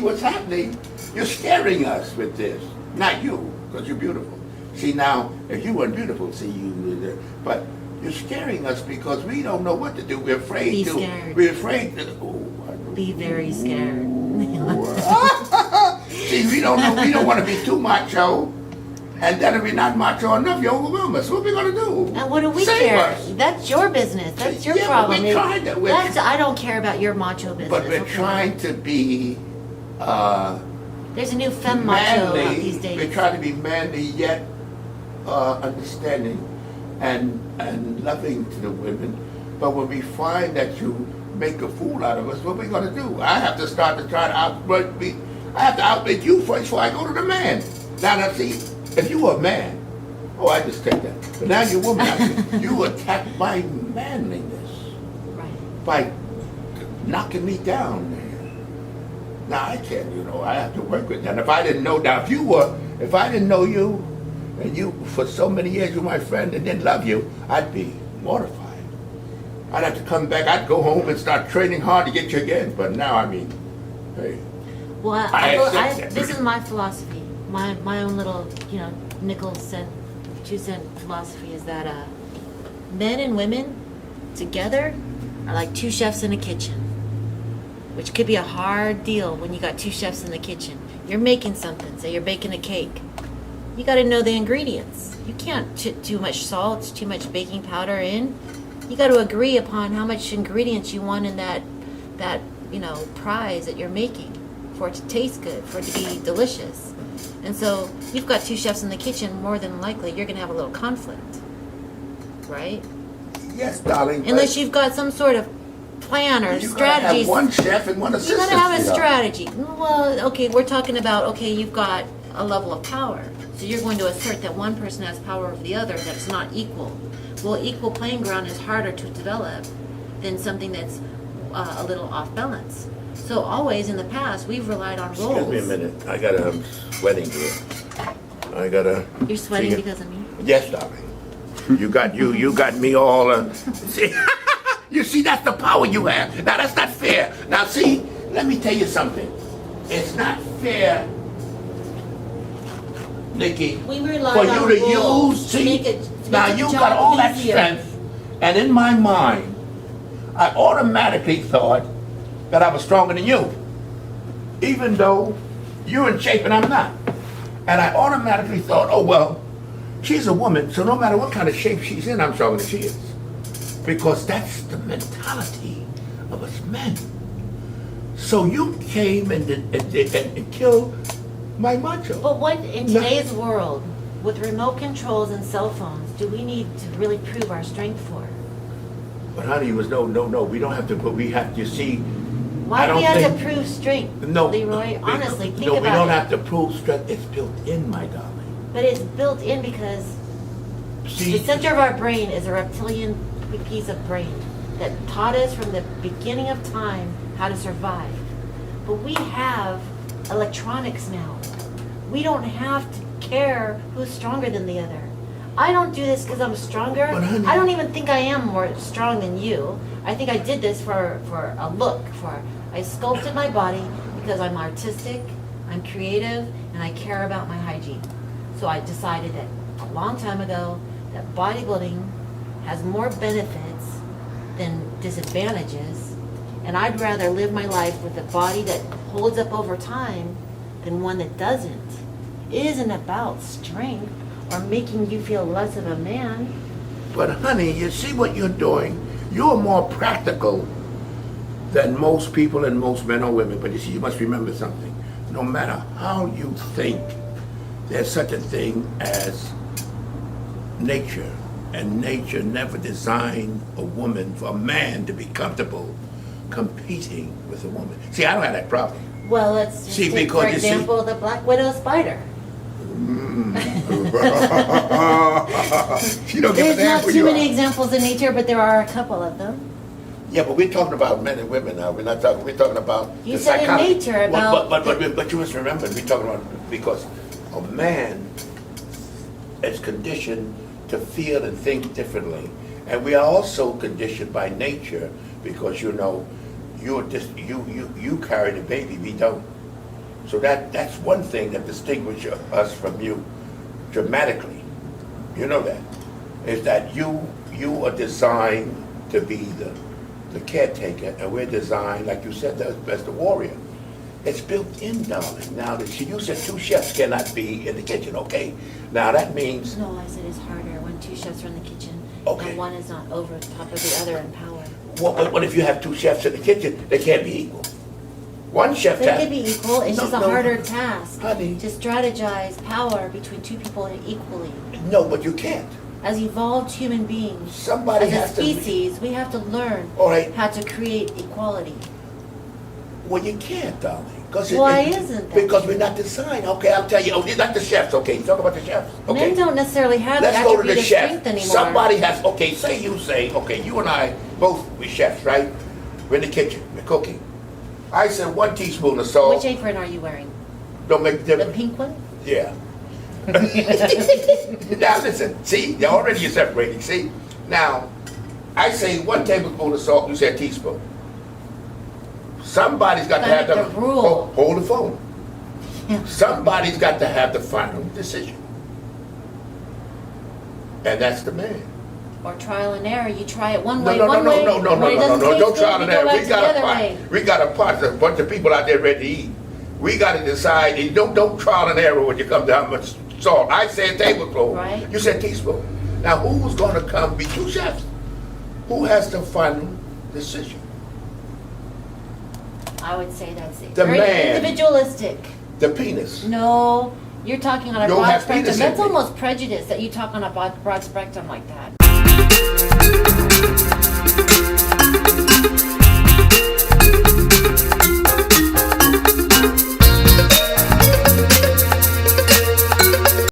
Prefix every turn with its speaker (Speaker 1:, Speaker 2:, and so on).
Speaker 1: what's happening? You're scaring us with this. Not you, because you're beautiful. See, now, if you weren't beautiful, see, you, but you're scaring us because we don't know what to do. We're afraid
Speaker 2: Be
Speaker 1: to.
Speaker 2: scared.
Speaker 1: We're afraid to.
Speaker 2: Be very scared.
Speaker 1: See, we don't know. We don't want to be too macho. And then if we're not macho enough, you overwhelm us. What are we going to do?
Speaker 2: And what do we
Speaker 1: Save
Speaker 2: care?
Speaker 1: us.
Speaker 2: That's your business. That's your
Speaker 1: Yeah, but
Speaker 2: problem.
Speaker 1: we're trying to- we're-
Speaker 2: That's, I don't care about your macho business.
Speaker 1: But we're
Speaker 2: okay?
Speaker 1: trying to be
Speaker 2: There's a new femme macho out
Speaker 1: manly.
Speaker 2: these days.
Speaker 1: We're trying to be manly yet understanding and loving to the women. But when we find that you make a fool out of us, what are we going to do? I have to start to try to outwit me. I have to outwit you first before I go to the man. Now, see, if you were a man, oh, I just take that. But now you're a woman. You attack my manliness
Speaker 2: Right.
Speaker 1: by knocking me down, man. Now I can't, I have to work with that. If I didn't know, now if I didn't know you, and you for so many years you're my friend and didn't love you, I'd be mortified. I'd have to come back. I'd go home and start training hard to get you again. But now, I mean, hey.
Speaker 2: Well, this is my philosophy. My own little, nickel cent, 2 cent philosophy is that men and women together are like 2 chefs in a kitchen, which could be a hard deal when you got 2 chefs in the kitchen. You're making something, say you're baking a cake. You got to know the ingredients. You can't put too much salt, too much baking powder in. You got to agree upon how much ingredients you want in that prize that you're making for it to taste good, for it to be delicious. And so you've got 2 chefs in the kitchen, more than likely you're going to have a little conflict, right?
Speaker 1: Yes, darling.
Speaker 2: Unless you've got some sort of plan or
Speaker 1: you
Speaker 2: strategies.
Speaker 1: Have one chef and one
Speaker 2: You
Speaker 1: assistant.
Speaker 2: gotta have a
Speaker 1: sweetheart.
Speaker 2: strategy. Well, okay, we're talking about, you've got a level of power. So you're going to assert that one person has power over the other, that it's not equal. Well, equal playing ground is harder to develop than something that's a little off balance. So always in the past, we've relied on roles.
Speaker 1: Excuse me a minute. I got a sweating here.
Speaker 2: You're sweating because of me?
Speaker 1: Yes, darling. You got me all. See, you see, that's the power you have. Now that's not fair. Now see, let me tell you something. It's not fair, Nikki,
Speaker 2: We relied
Speaker 1: for
Speaker 2: on
Speaker 1: you to
Speaker 2: roles
Speaker 1: use.
Speaker 2: to
Speaker 1: See,
Speaker 2: make it- to make
Speaker 1: now
Speaker 2: the
Speaker 1: you
Speaker 2: job
Speaker 1: got all that
Speaker 2: easier.
Speaker 1: strength, and in my mind, I automatically thought that I was stronger than you, even though you're in shape and I'm not. And I automatically thought, oh well, she's a woman, so no matter what kind of shape she's in, I'm stronger than she is. Because that's the mentality of us men. So you came and killed my macho.
Speaker 2: But what, in today's world, with remote controls and cell phones, do we need to really prove our strength for?
Speaker 1: But honey, it was no, we don't have to, but we have to see.
Speaker 2: Why
Speaker 1: I
Speaker 2: do we
Speaker 1: don't
Speaker 2: have to
Speaker 1: think-
Speaker 2: prove strength,
Speaker 1: No,
Speaker 2: Leroy? Honestly, think
Speaker 1: no,
Speaker 2: about
Speaker 1: we don't
Speaker 2: it.
Speaker 1: have to prove strength. It's built in, my darling.
Speaker 2: But it's built in because
Speaker 1: See,
Speaker 2: the center of our brain is a reptilian piece of brain that taught us from the beginning of time how to survive. But we have electronics now. We don't have to care who's stronger than the other. I don't do this because I'm stronger.
Speaker 1: But honey-
Speaker 2: I don't even think I am more strong than you. I think I did this for a look. I sculpted my body because I'm artistic, I'm creative, and I care about my hygiene. So I decided that a long time ago that bodybuilding has more benefits than disadvantages, and I'd rather live my life with a body that holds up over time than one that doesn't. It isn't about strength or making you feel less of a man.
Speaker 1: but honey, you see what you're doing? You're more practical than most people and most men or women. But you see, you must remember something. No matter how you think, there's such a thing as nature. And nature never designed a woman for a man to be comfortable competing with a woman. See, I don't have that problem.
Speaker 2: Well, let's just
Speaker 1: See,
Speaker 2: take,
Speaker 1: because
Speaker 2: for
Speaker 1: you see-
Speaker 2: example, the black widow spider.
Speaker 1: She don't give a
Speaker 2: There's
Speaker 1: damn
Speaker 2: not
Speaker 1: who
Speaker 2: too
Speaker 1: you
Speaker 2: many
Speaker 1: are.
Speaker 2: examples in nature, but there are a couple of them.
Speaker 1: Yeah, but we're talking about men and women now. We're not talking. We're talking about.
Speaker 2: You
Speaker 1: the
Speaker 2: said in
Speaker 1: psychology.
Speaker 2: nature
Speaker 1: Well,
Speaker 2: about
Speaker 1: but you must remember, we're talking about because a man is conditioned to feel and think differently, and we are also conditioned by nature because you carry the baby, we don't. So that's one thing that distinguishes us from you dramatically. You know that. Is that you are designed to be the caretaker, and we're designed, like you said, as the warrior. It's built in, darling. Now, you said 2 chefs cannot be in the kitchen, okay? Now, that means...
Speaker 2: No, I said it's harder when 2 chefs are in the kitchen,
Speaker 1: Okay.
Speaker 2: and one is not over top of the other in power.
Speaker 1: What if you have 2 chefs in the kitchen? They can't be equal. One chef
Speaker 2: They could be equal, it's just a harder task
Speaker 1: honey.
Speaker 2: to strategize power between 2 people equally.
Speaker 1: No, but you can't.
Speaker 2: As evolved human beings,
Speaker 1: Somebody
Speaker 2: as
Speaker 1: has
Speaker 2: a
Speaker 1: to be-
Speaker 2: species, we have to learn
Speaker 1: All right.
Speaker 2: how to create equality.
Speaker 1: Well, you can't, darling.
Speaker 2: Why isn't that?
Speaker 1: Because we're not designed. Okay, I'll tell you. Oh, not the chefs. Okay, talk about the chefs. Okay.
Speaker 2: Men don't necessarily have
Speaker 1: Let's
Speaker 2: the
Speaker 1: go to
Speaker 2: attribute
Speaker 1: the
Speaker 2: of
Speaker 1: chef.
Speaker 2: strength anymore.
Speaker 1: Somebody has, okay, okay, you and I, both, we chefs, right? We're in the kitchen, we're cooking. I said 1 teaspoon of salt.
Speaker 2: Which apron are you wearing?
Speaker 1: Don't make a
Speaker 2: The
Speaker 1: difference.
Speaker 2: pink one?
Speaker 1: Yeah. Now listen, see, you're separating, see? Now, I say 1 tablespoon of salt, you say a teaspoon. Somebody's got to have
Speaker 2: Gotta make the rule.
Speaker 1: Hold the phone.
Speaker 2: Yeah.
Speaker 1: Somebody's got to have the final decision. And that's the man.
Speaker 2: Or trial and error. You try it one
Speaker 1: No,
Speaker 2: way,
Speaker 1: no,
Speaker 2: one
Speaker 1: no,
Speaker 2: way.
Speaker 1: no, no,
Speaker 2: when it
Speaker 1: no,
Speaker 2: doesn't taste
Speaker 1: don't
Speaker 2: good,
Speaker 1: try
Speaker 2: you
Speaker 1: to
Speaker 2: go
Speaker 1: that.
Speaker 2: back to the other way.
Speaker 1: We got a pot, a bunch of people out there ready to eat. We got to decide. And don't trial and error when you come to how much salt. I said tablespoon.
Speaker 2: Right.
Speaker 1: You said teaspoon. Now who's going to come be 2 chefs? Who has the final decision?
Speaker 2: I would say that's it.
Speaker 1: The
Speaker 2: Very
Speaker 1: man.
Speaker 2: individualistic.
Speaker 1: The penis.
Speaker 2: No, you're talking on a
Speaker 1: You don't
Speaker 2: broad
Speaker 1: have
Speaker 2: spectrum.
Speaker 1: penis in
Speaker 2: That's
Speaker 1: me.
Speaker 2: almost prejudice that you talk on a broad spectrum like that.